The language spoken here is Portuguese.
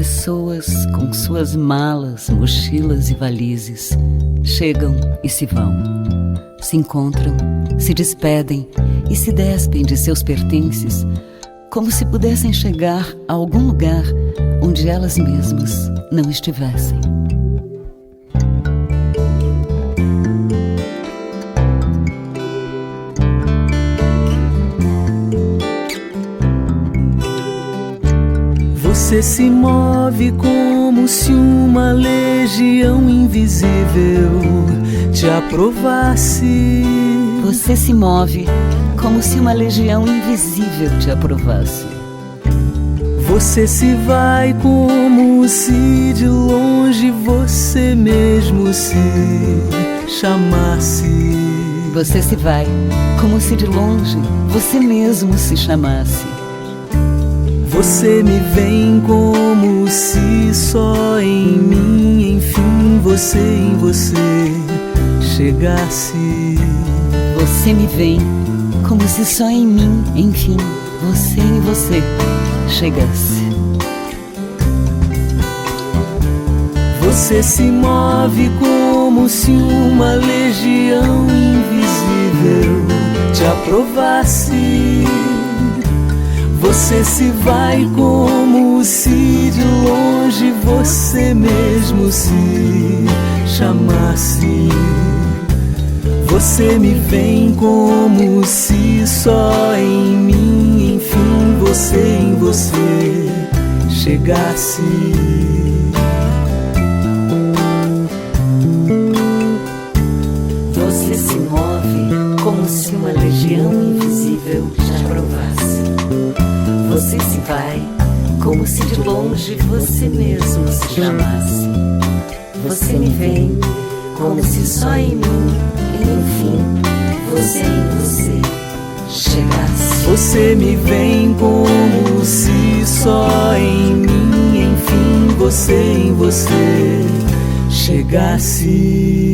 pessoas com suas malas, mochilas e valizes chegam e se vão, se encontram, se despedem e se despem de seus pertences, como se pudessem chegar a algum lugar onde elas mesmas não estivessem. Você se move como se uma legião invisível te aprovasse. Você se move como se uma legião invisível te aprovasse. Você se vai como se de longe você mesmo se chamasse. Você se vai como se de longe você mesmo se chamasse. Você me vem como se só em mim, enfim, você em você chegasse. Você me vem como se só em mim, enfim, você em você chegasse. Você se move como se uma legião invisível te aprovasse. Você se vai como se de longe você mesmo se chamasse. Você me vem como se só em mim, enfim, você em você chegasse. Você se move como se uma legião invisível te aprovasse. Você se vai como se de longe você mesmo se chamasse. Você me vem como se só em mim, enfim, você em você chegasse. Você me vem como se só em mim, enfim, você em você chegasse.